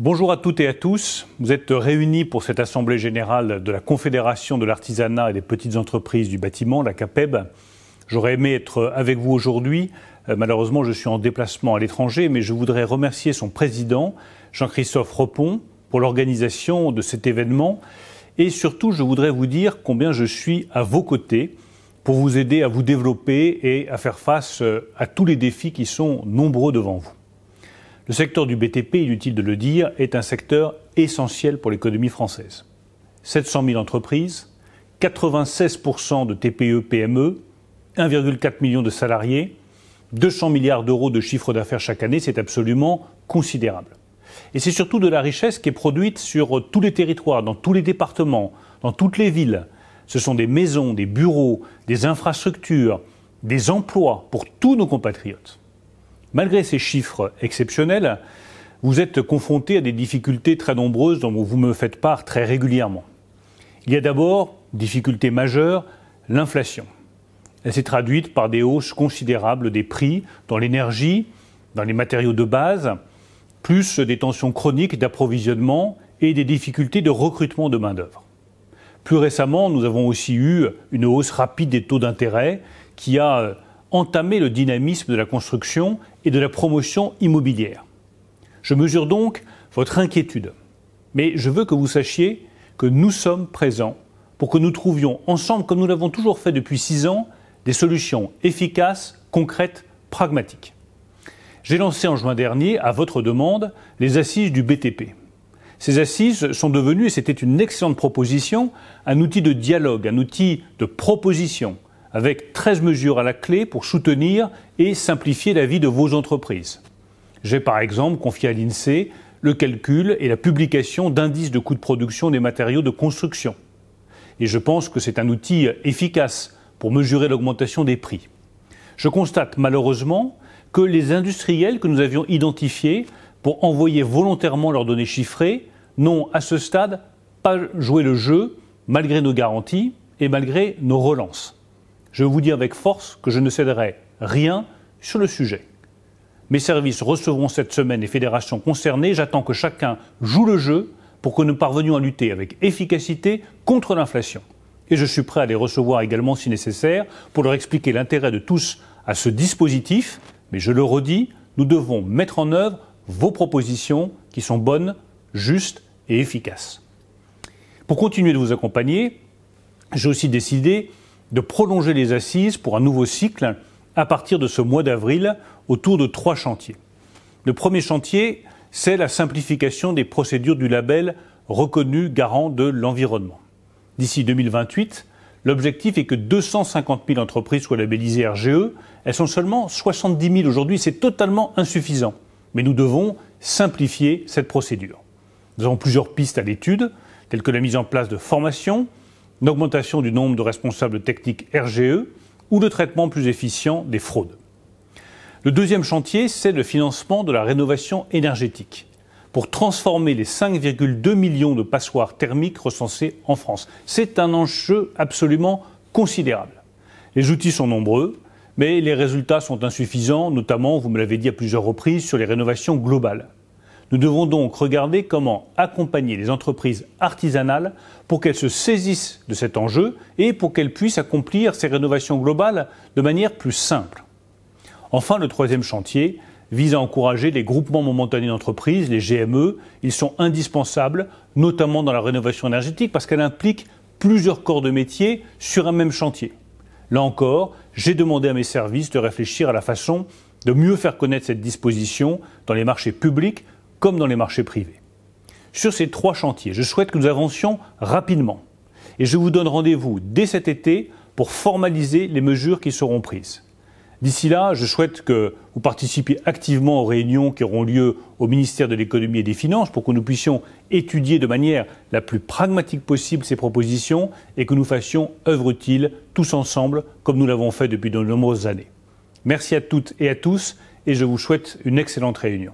Bonjour à toutes et à tous. Vous êtes réunis pour cette assemblée générale de la Confédération de l'artisanat et des petites entreprises du bâtiment, la CAPEB. J'aurais aimé être avec vous aujourd'hui. Malheureusement, je suis en déplacement à l'étranger, mais je voudrais remercier son président, Jean-Christophe Repon, pour l'organisation de cet événement. Et surtout, je voudrais vous dire combien je suis à vos côtés pour vous aider à vous développer et à faire face à tous les défis qui sont nombreux devant vous. Le secteur du BTP, inutile de le dire, est un secteur essentiel pour l'économie française. 700 000 entreprises, 96% de TPE-PME, 1,4 million de salariés, 200 milliards d'euros de chiffre d'affaires chaque année, c'est absolument considérable. Et c'est surtout de la richesse qui est produite sur tous les territoires, dans tous les départements, dans toutes les villes. Ce sont des maisons, des bureaux, des infrastructures, des emplois pour tous nos compatriotes. Malgré ces chiffres exceptionnels, vous êtes confrontés à des difficultés très nombreuses dont vous me faites part très régulièrement. Il y a d'abord, difficulté majeure, l'inflation. Elle s'est traduite par des hausses considérables des prix dans l'énergie, dans les matériaux de base, plus des tensions chroniques d'approvisionnement et des difficultés de recrutement de main-d'œuvre. Plus récemment, nous avons aussi eu une hausse rapide des taux d'intérêt qui a entamé le dynamisme de la construction et de la promotion immobilière. Je mesure donc votre inquiétude, mais je veux que vous sachiez que nous sommes présents pour que nous trouvions ensemble, comme nous l'avons toujours fait depuis 6 ans, des solutions efficaces, concrètes, pragmatiques. J'ai lancé en juin dernier, à votre demande, les assises du BTP. Ces assises sont devenues, et c'était une excellente proposition, un outil de dialogue, un outil de proposition, avec 13 mesures à la clé pour soutenir et simplifier la vie de vos entreprises. J'ai par exemple confié à l'INSEE le calcul et la publication d'indices de coûts de production des matériaux de construction. Et je pense que c'est un outil efficace pour mesurer l'augmentation des prix. Je constate malheureusement que les industriels que nous avions identifiés pour envoyer volontairement leurs données chiffrées n'ont à ce stade pas joué le jeu malgré nos garanties et malgré nos relances. Je vous dis avec force que je ne céderai rien sur le sujet. Mes services recevront cette semaine les fédérations concernées. J'attends que chacun joue le jeu pour que nous parvenions à lutter avec efficacité contre l'inflation. Et je suis prêt à les recevoir également si nécessaire pour leur expliquer l'intérêt de tous à ce dispositif. Mais je le redis, nous devons mettre en œuvre vos propositions qui sont bonnes, justes et efficaces. Pour continuer de vous accompagner, j'ai aussi décidé de prolonger les assises pour un nouveau cycle à partir de ce mois d'avril autour de 3 chantiers. Le premier chantier, c'est la simplification des procédures du label reconnu garant de l'environnement. D'ici 2028, l'objectif est que 250 000 entreprises soient labellisées RGE. Elles sont seulement 70 000 aujourd'hui, c'est totalement insuffisant. Mais nous devons simplifier cette procédure. Nous avons plusieurs pistes à l'étude, telles que la mise en place de formations, une augmentation du nombre de responsables techniques RGE ou le traitement plus efficient des fraudes. Le deuxième chantier, c'est le financement de la rénovation énergétique pour transformer les 5,2 millions de passoires thermiques recensées en France. C'est un enjeu absolument considérable. Les outils sont nombreux, mais les résultats sont insuffisants, notamment, vous me l'avez dit à plusieurs reprises, sur les rénovations globales. Nous devons donc regarder comment accompagner les entreprises artisanales pour qu'elles se saisissent de cet enjeu et pour qu'elles puissent accomplir ces rénovations globales de manière plus simple. Enfin, le troisième chantier vise à encourager les groupements momentanés d'entreprises, les GME. Ils sont indispensables, notamment dans la rénovation énergétique, parce qu'elle implique plusieurs corps de métier sur un même chantier. Là encore, j'ai demandé à mes services de réfléchir à la façon de mieux faire connaître cette disposition dans les marchés publics comme dans les marchés privés. Sur ces 3 chantiers, je souhaite que nous avancions rapidement. Et je vous donne rendez-vous dès cet été pour formaliser les mesures qui seront prises. D'ici là, je souhaite que vous participiez activement aux réunions qui auront lieu au ministère de l'économie et des finances pour que nous puissions étudier de manière la plus pragmatique possible ces propositions et que nous fassions œuvre utile tous ensemble comme nous l'avons fait depuis de nombreuses années. Merci à toutes et à tous et je vous souhaite une excellente réunion.